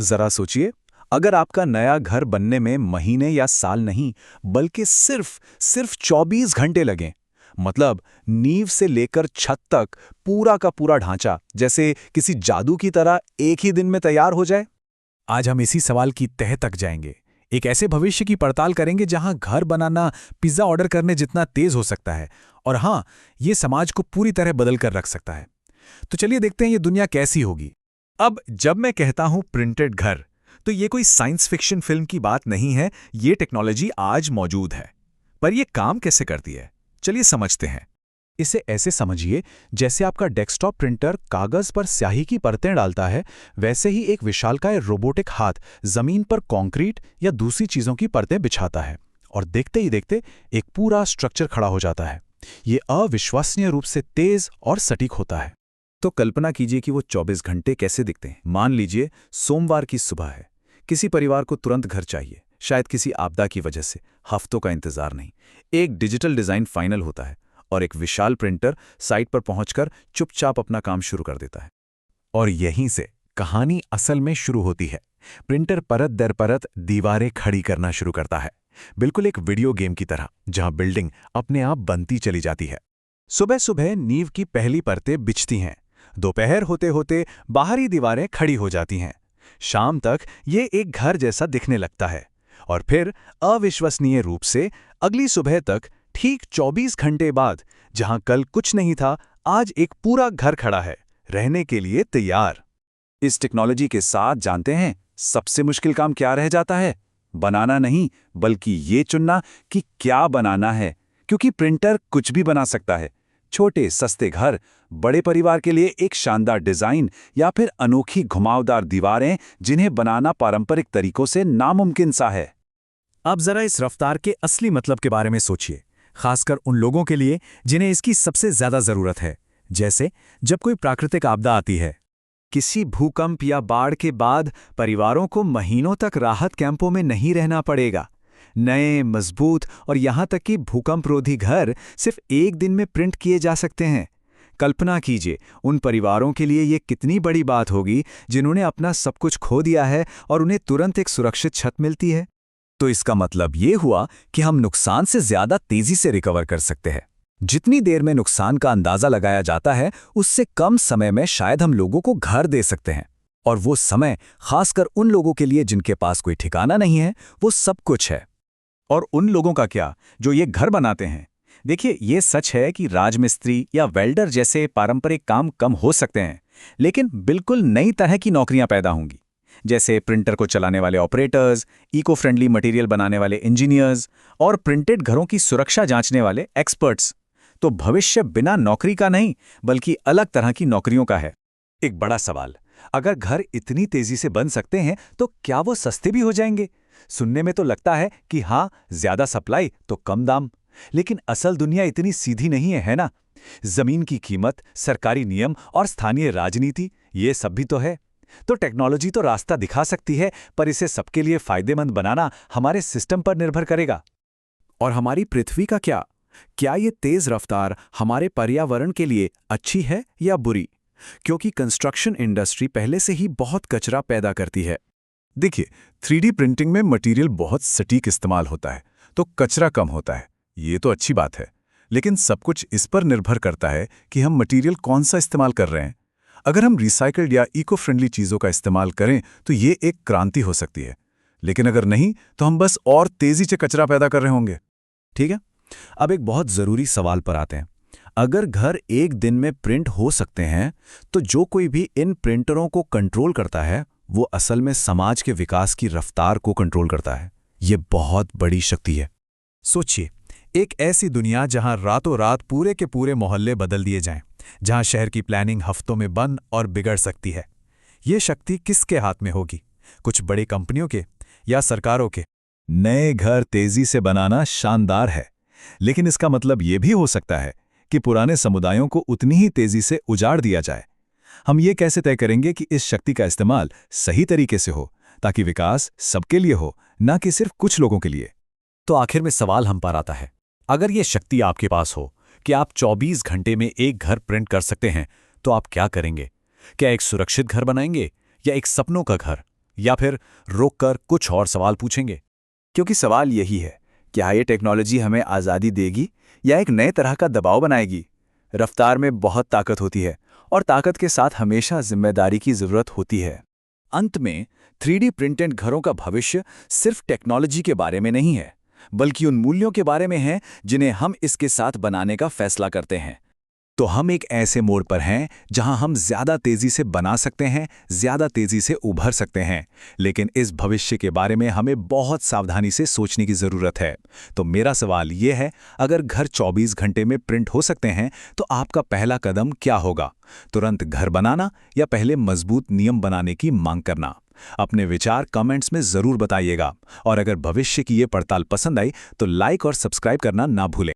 जरा सोचिए, अगर आपका नया घर बनने में महीने या साल नहीं बल्कि सिर्फ सिर्फ 24 घंटे लगें, मतलब नींव से लेकर छत तक पूरा का पूरा ढांचा जैसे किसी जादू की तरह एक ही दिन में तैयार हो जाए। आज हम इसी सवाल की तह तक जाएंगे, एक ऐसे भविष्य की पड़ताल करेंगे जहां घर बनाना पिज्जा ऑर्डर करने जितना तेज हो सकता है, और हां, ये समाज को पूरी तरह बदल कर रख सकता है। तो चलिए देखते हैं ये दुनिया कैसी होगी। अब जब मैं कहता हूं प्रिंटेड घर, तो ये कोई साइंस फिक्शन फिल्म की बात नहीं है, ये टेक्नोलॉजी आज मौजूद है। पर ये काम कैसे करती है, चलिए समझते हैं। इसे ऐसे समझिए जैसे आपका डेस्कटॉप प्रिंटर कागज पर स्याही की परतें डालता है, वैसे ही एक विशालकाय रोबोटिक हाथ जमीन पर कंक्रीट या दूसरी चीजों की परतें बिछाता है, और देखते ही देखते एक पूरा स्ट्रक्चर खड़ा हो जाता है। ये अविश्वसनीय रूप से तेज और सटीक होता है। तो कल्पना कीजिए कि वो 24 घंटे कैसे दिखते हैं। मान लीजिए सोमवार की सुबह है, किसी परिवार को तुरंत घर चाहिए, शायद किसी आपदा की वजह से, हफ्तों का इंतजार नहीं। एक डिजिटल डिजाइन फाइनल होता है और एक विशाल प्रिंटर साइट पर पहुंचकर चुपचाप अपना काम शुरू कर देता है। और यहीं से कहानी असल में शुरू होती है। प्रिंटर परत दर परत दीवारें खड़ी करना शुरू करता है, बिल्कुल एक वीडियो गेम की तरह, जहां बिल्डिंग अपने आप बनती चली जाती है। सुबह सुबह नींव की पहली परतें बिछती हैं, दोपहर होते होते बाहरी दीवारें खड़ी हो जाती हैं, शाम तक ये एक घर जैसा दिखने लगता है, और फिर अविश्वसनीय रूप से अगली सुबह तक, ठीक 24 घंटे बाद, जहां कल कुछ नहीं था, आज एक पूरा घर खड़ा है, रहने के लिए तैयार। इस टेक्नोलॉजी के साथ जानते हैं सबसे मुश्किल काम क्या रह जाता है? बनाना नहीं, बल्कि ये चुनना कि क्या बनाना है, क्योंकि प्रिंटर कुछ भी बना सकता है। छोटे सस्ते घर, बड़े परिवार के लिए एक शानदार डिजाइन, या फिर अनोखी घुमावदार दीवारें जिन्हें बनाना पारंपरिक तरीकों से नामुमकिन सा है। अब जरा इस रफ्तार के असली मतलब के बारे में सोचिए, खासकर उन लोगों के लिए जिन्हें इसकी सबसे ज्यादा जरूरत है। जैसे जब कोई प्राकृतिक आपदा आती है, किसी भूकंप या बाढ़ के बाद परिवारों को महीनों तक राहत कैंपों में नहीं रहना पड़ेगा। नए, मजबूत और यहां तक कि भूकंपरोधी घर सिर्फ एक दिन में प्रिंट किए जा सकते हैं। कल्पना कीजिए उन परिवारों के लिए ये कितनी बड़ी बात होगी जिन्होंने अपना सब कुछ खो दिया है और उन्हें तुरंत एक सुरक्षित छत मिलती है। तो इसका मतलब ये हुआ कि हम नुकसान से ज्यादा तेजी से रिकवर कर सकते हैं। जितनी देर में नुकसान का अंदाजा लगाया जाता है, उससे कम समय में शायद हम लोगों को घर दे सकते हैं। और वो समय खासकर उन लोगों के लिए जिनके पास कोई ठिकाना नहीं है, वो सब कुछ है। और उन लोगों का क्या जो ये घर बनाते हैं? देखिए, ये सच है कि राजमिस्त्री या वेल्डर जैसे पारंपरिक काम कम हो सकते हैं, लेकिन बिल्कुल नई तरह की नौकरियां पैदा होंगी, जैसे प्रिंटर को चलाने वाले ऑपरेटर्स, इको फ्रेंडली मटेरियल बनाने वाले इंजीनियर्स और प्रिंटेड घरों की सुरक्षा जांचने वाले एक्सपर्ट्स। तो भविष्य बिना नौकरी का नहीं, बल्कि अलग तरह की नौकरियों का है। एक बड़ा सवाल, अगर घर इतनी तेजी से बन सकते हैं तो क्या वो सस्ते भी हो जाएंगे? सुनने में तो लगता है कि हाँ, ज्यादा सप्लाई तो कम दाम, लेकिन असल दुनिया इतनी सीधी नहीं है ना? जमीन की कीमत, सरकारी नियम और स्थानीय राजनीति, ये सब भी तो है। तो टेक्नोलॉजी तो रास्ता दिखा सकती है, पर इसे सबके लिए फायदेमंद बनाना हमारे सिस्टम पर निर्भर करेगा। और हमारी पृथ्वी का क्या? क्या ये तेज रफ्तार हमारे पर्यावरण के लिए अच्छी है या बुरी? क्योंकि कंस्ट्रक्शन इंडस्ट्री पहले से ही बहुत कचरा पैदा करती है। देखिए, 3D प्रिंटिंग में मटेरियल बहुत सटीक इस्तेमाल होता है, तो कचरा कम होता है। ये तो अच्छी बात है, लेकिन सब कुछ इस पर निर्भर करता है कि हम मटेरियल कौन सा इस्तेमाल कर रहे हैं। अगर हम रिसाइकल्ड या इको फ्रेंडली चीज़ों का इस्तेमाल करें तो ये एक क्रांति हो सकती है, लेकिन अगर नहीं तो हम बस और तेजी से कचरा पैदा कर रहे होंगे। ठीक है, अब एक बहुत ज़रूरी सवाल पर आते हैं। अगर घर एक दिन में प्रिंट हो सकते हैं, तो जो कोई भी इन प्रिंटरों को कंट्रोल करता है, वो असल में समाज के विकास की रफ्तार को कंट्रोल करता है। ये बहुत बड़ी शक्ति है। सोचिए, एक ऐसी दुनिया जहां रातों रात पूरे के पूरे मोहल्ले बदल दिए जाएं, जहां शहर की प्लानिंग हफ्तों में बन और बिगड़ सकती है। ये शक्ति किसके हाथ में होगी? कुछ बड़ी कंपनियों के या सरकारों के? नए घर तेजी से बनाना शानदार है, लेकिन इसका मतलब ये भी हो सकता है कि पुराने समुदायों को उतनी ही तेजी से उजाड़ दिया जाए। हम ये कैसे तय करेंगे कि इस शक्ति का इस्तेमाल सही तरीके से हो, ताकि विकास सबके लिए हो, ना कि सिर्फ कुछ लोगों के लिए? तो आखिर में सवाल हम पर आता है, अगर ये शक्ति आपके पास हो कि आप 24 घंटे में एक घर प्रिंट कर सकते हैं, तो आप क्या करेंगे? क्या एक सुरक्षित घर बनाएंगे या एक सपनों का घर या फिर रोककर कुछ और सवाल पूछेंगे? क्योंकि सवाल यही है, क्या ये टेक्नोलॉजी हमें आज़ादी देगी या एक नए तरह का दबाव बनाएगी? रफ्तार में बहुत ताकत होती है और ताकत के साथ हमेशा जिम्मेदारी की ज़रूरत होती है। अंत में 3D प्रिंटेड घरों का भविष्य सिर्फ टेक्नोलॉजी के बारे में नहीं है, बल्कि उन मूल्यों के बारे में है जिन्हें हम इसके साथ बनाने का फैसला करते हैं। तो हम एक ऐसे मोड़ पर हैं जहां हम ज्यादा तेजी से बना सकते हैं, ज्यादा तेजी से उभर सकते हैं, लेकिन इस भविष्य के बारे में हमें बहुत सावधानी से सोचने की जरूरत है। तो मेरा सवाल यह है, अगर घर 24 घंटे में प्रिंट हो सकते हैं तो आपका पहला कदम क्या होगा? तुरंत घर बनाना या पहले मजबूत नियम बनाने की मांग करना? अपने विचार कमेंट्स में जरूर बताइएगा और अगर भविष्य की ये पड़ताल पसंद आई तो लाइक और सब्सक्राइब करना ना भूलें।